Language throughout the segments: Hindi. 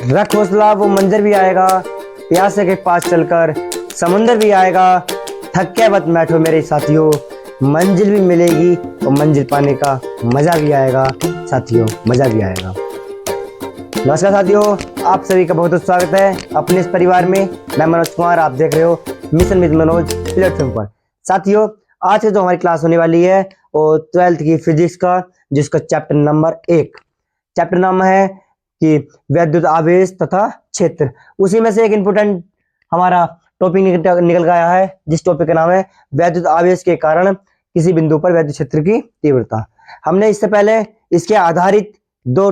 रख हौसला वो मंजर भी आएगा, प्यासे के पास चलकर समुंदर भी आएगा। थक के मत बैठो मेरे साथियों, मंजिल भी मिलेगी और मंजिल पाने का मजा भी आएगा साथियों, मजा भी आएगा। नमस्कार साथियों, आप सभी का बहुत बहुत स्वागत है अपने इस परिवार में। मैं मनोज कुमार, आप देख रहे हो मिशन विद मनोज प्लेटफॉर्म पर। साथियों, आज से जो हमारी क्लास होने वाली है वो 12th की फिजिक्स का, जिसका चैप्टर नंबर 1 चैप्टर नाम है कि वैद्युत आवेश तथा क्षेत्र। उसी में से एक इंपोर्टेंट हमारा टॉपिक निकल गया है, जिस टॉपिक का नाम है वैद्युत आवेश के कारण किसी बिंदु पर वैद्युत क्षेत्र की तीव्रता। हमने इससे पहले इसके आधारित 2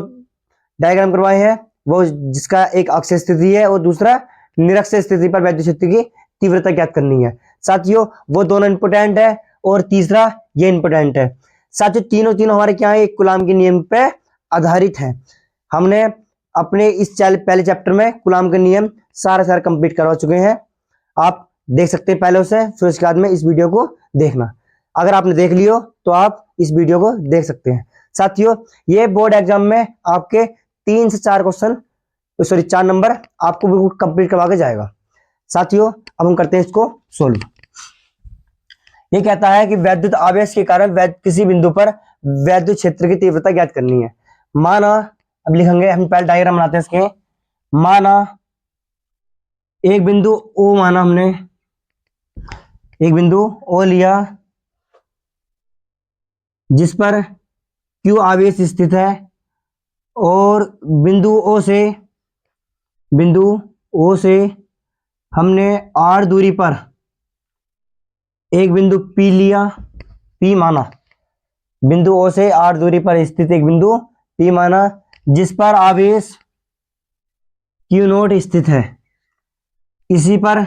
डायग्राम करवाए हैं, वो जिसका एक अक्षीय स्थिति है और दूसरा निरक्षीय स्थिति पर वैद्युत क्षेत्र की तीव्रता ज्ञात करनी है। साथियों, वो दोनों इंपोर्टेंट है और तीसरा ये इंपोर्टेंट है। साथियों, तीनों हमारे क्या है, एक कूलाम के नियम पे आधारित है। हमने अपने इस पहले चैप्टर में कूलाम के नियम सारे कंप्लीट करवा चुके हैं। आप देख सकते हैं पहले उसे, फिर उसके बाद में इस वीडियो को देखना। अगर आपने देख लियो तो आप इस वीडियो को देख सकते हैं। साथियों, ये बोर्ड एग्जाम में आपके 3 से 4 क्वेश्चन, सॉरी 4 नंबर आपको बिल्कुल कंप्लीट करवा के जाएगा। साथियों, अब हम करते हैं इसको सोल्व। ये कहता है कि वैद्युत आवेश के कारण किसी बिंदु पर वैद्युत क्षेत्र की तीव्रता ज्ञात करनी है। माना, अब लिखेंगे हम, पहले डायग्राम बनाते हैं इसके। माना एक बिंदु ओ, माना हमने एक बिंदु ओ लिया जिस पर Q आवेश स्थित है, और बिंदु O से हमने R दूरी पर एक बिंदु P लिया। P माना, बिंदु O से R दूरी पर स्थित एक बिंदु P माना, जिस पर आवेश Q0 स्थित है। इसी पर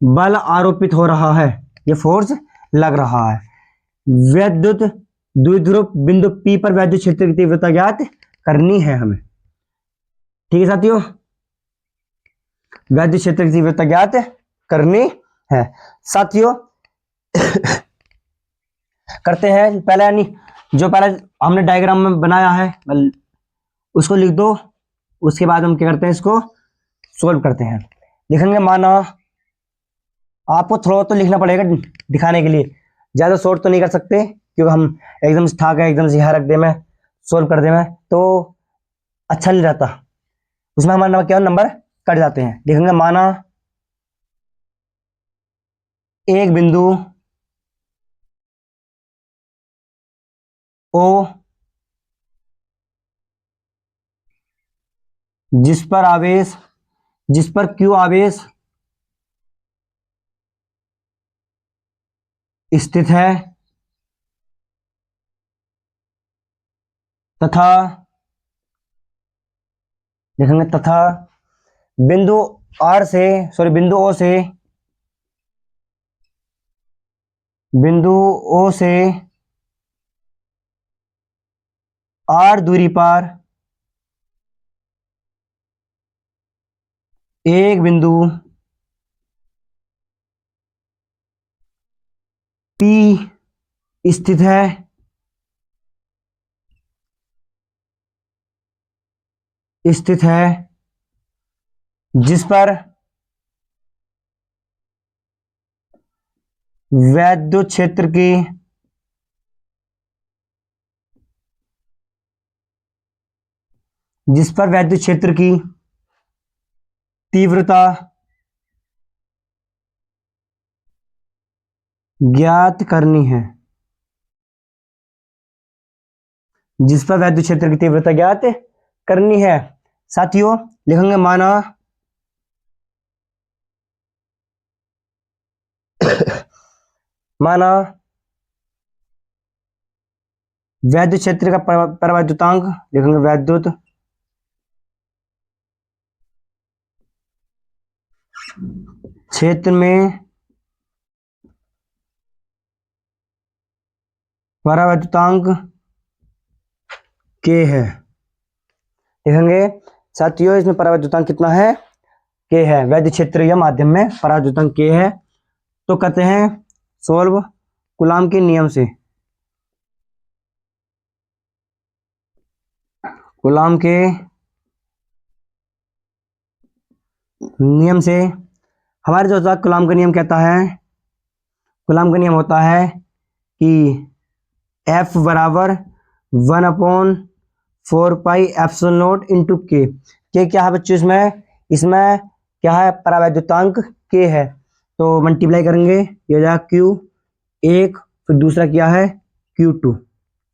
बल आरोपित हो रहा है, ये फोर्स लग रहा है। वैद्युत द्विध्रुव बिंदु P पर वैद्युत क्षेत्र की तीव्रता ज्ञात करनी है हमें। ठीक है साथियों, वैद्युत क्षेत्र की तीव्रता ज्ञात करनी है। साथियों करते हैं पहले, यानी जो पहले हमने डायग्राम में बनाया है उसको लिख दो। उसके बाद हम क्या करते हैं, इसको सोल्व करते हैं। लिखेंगे, माना आपको थोड़ा तो लिखना पड़ेगा दिखाने के लिए, ज्यादा शॉर्ट तो नहीं कर सकते क्योंकि हम एकदम से ठाक है, एकदम से यहाँ रख दे मैं सोल्व कर दे मैं तो अच्छा नहीं रहता, उसमें हमारा क्या नंबर कट जाते हैं। लिखेंगे, माना एक बिंदु O जिस पर Q आवेश स्थित है तथा, देखेंगे, तथा बिंदु O से R दूरी पर एक बिंदु P स्थित है, जिस पर वैद्युत क्षेत्र की तीव्रता ज्ञात करनी है। जिस पर वैद्युत क्षेत्र की तीव्रता ज्ञात करनी है। साथियों, लिखेंगे, माना माना वैद्युत क्षेत्र का परावैद्युतांक, लिखेंगे वैद्युत क्षेत्र में परावैद्युतांक K है। लिखेंगे साथियों, इसमें परावैद्युतांक कितना है, K है। वैद्युत क्षेत्र या माध्यम में परावैद्युतांक K है। तो कहते हैं सोल्व कूलाम के नियम से। कूलाम के नियम से हमारे जो होता है कूलम्ब का नियम कहता है, कूलम्ब का नियम होता है कि F बराबर 1/4πε0 इंटू के क्या है बच्चों इसमें, इसमें क्या है परावैद्युतांक के है, तो मल्टीप्लाई करेंगे ये हो जाएगा Q1, फिर दूसरा क्या है Q2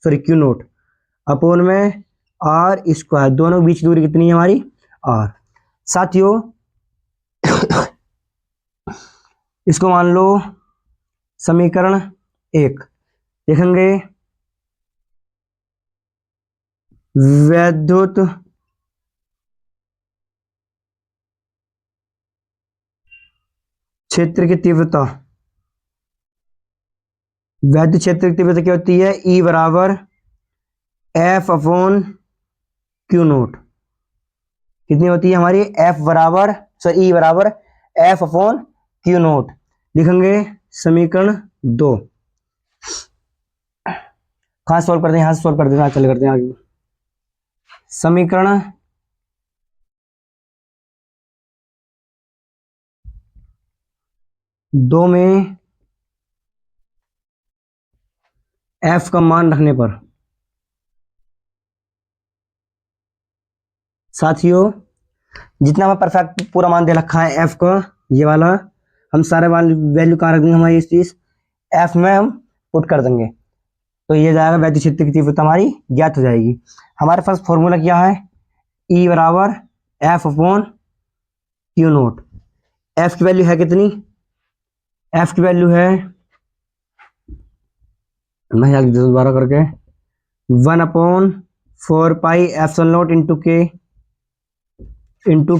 सॉरी Q0 अपोन में R स्क्वायर, दोनों के बीच दूरी कितनी है हमारी R। साथियों इसको मान लो समीकरण 1, लिखेंगे वैद्युत क्षेत्र की तीव्रता, वैद्युत क्षेत्र की तीव्रता क्या होती है E बराबर F/Q0, कितनी होती है हमारी F बराबर E बराबर F/Q0, लिखेंगे समीकरण 2। कहाँ सॉल्व करते हैं, यहाँ से सॉल्व कर देना, चल करते हैं आगे। समीकरण 2 में F का मान रखने पर साथियों जितना मैं परफेक्ट पूरा मान दे रखा है F का, ये वाला हम सारे वैल्यू कहाँ रख देंगे हमारी इस चीज F में हम पुट कर देंगे, तो ये जाएगा वैद्युत क्षेत्र की तीव्रता हमारी ज्ञात हो जाएगी। हमारे पास फॉर्मूला क्या है E बराबर F/Q0, F की वैल्यू है कितनी, F की वैल्यू है मैं दोबारा करके 1/4πε0 इंटू के इंटू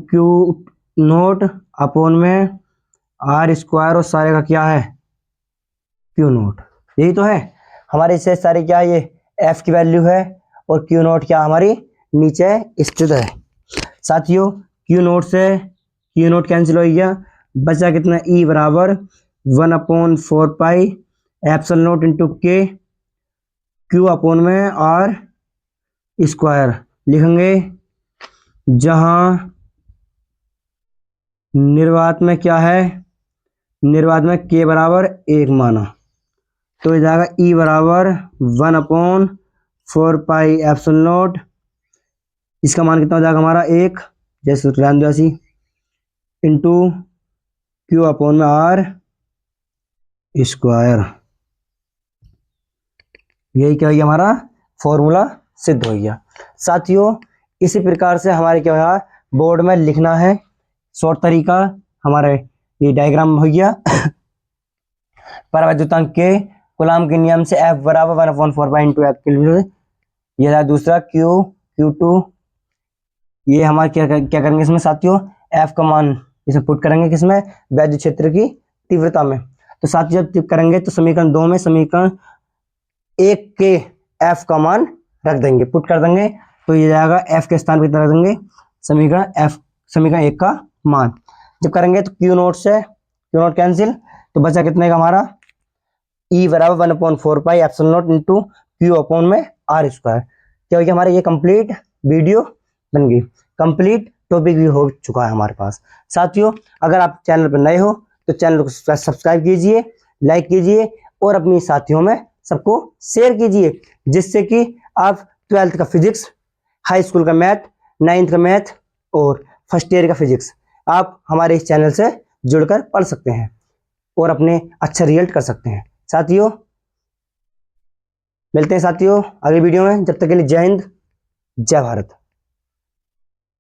क्यू नोट अपोन में R स्क्वायर और सारे का क्या है Q0, यही तो है हमारे से सारे क्या ये F की वैल्यू है और Q0 क्या हमारी नीचे स्थित है। साथियों Q0 से Q0 कैंसिल हो गया, बचा कितना E बराबर 1/4πε0 इंटू के Q अपोन में R स्क्वायर, लिखेंगे जहां निर्वात में क्या है, निर्वात में K बराबर 1 माना, तो ये जाएगा E बराबर 1/4πε0, इसका मान कितना हो जाएगा हमारा 1 जैसे रैंडसी इंटू Q अपोन में R स्क्वायर, यही क्या हो गया हमारा फॉर्मूला सिद्ध हो गया। साथियों इसी प्रकार से हमारे क्या हुआ बोर्ड में लिखना है, शॉर्ट तरीका हमारे ये डायग्राम हो गया परावैद्युतांक के कूलम्ब के नियम से F बराबर 1/4 इंटू F किलोमीटर, यह है दूसरा Q2, ये हमारे क्या करेंगे इसमें साथियों F का मान इसमें पुट करेंगे किसमें वैद्युत क्षेत्र की तीव्रता में, तो साथियों जब करेंगे तो समीकरण 2 में समीकरण 1 के F का मान रख देंगे, पुट कर देंगे, तो ये जाएगा F के स्थान पर रख देंगे समीकरण 1 का मान, जब करेंगे तो Q0 से Q0 कैंसिल, तो बचा कितने का हमारा E बराबर 1/4πε0 इंटू Q अपोन में R स्क्वायर। क्या हो गया हमारा ये कंप्लीट वीडियो बन गई, कंप्लीट टॉपिक भी हो चुका है हमारे पास। साथियों अगर आप चैनल पर नए हो तो चैनल को सब्सक्राइब कीजिए, लाइक कीजिए और अपनी साथियों में सबको शेयर कीजिए, जिससे कि आप 12th का फिजिक्स, हाई स्कूल का मैथ, 9th का मैथ और फर्स्ट ईयर का फिजिक्स आप हमारे इस चैनल से जुड़कर पढ़ सकते हैं और अपने अच्छा रिजल्ट कर सकते हैं। साथियों मिलते हैं साथियों अगली वीडियो में, जब तक के लिए जय हिंद जय भारत।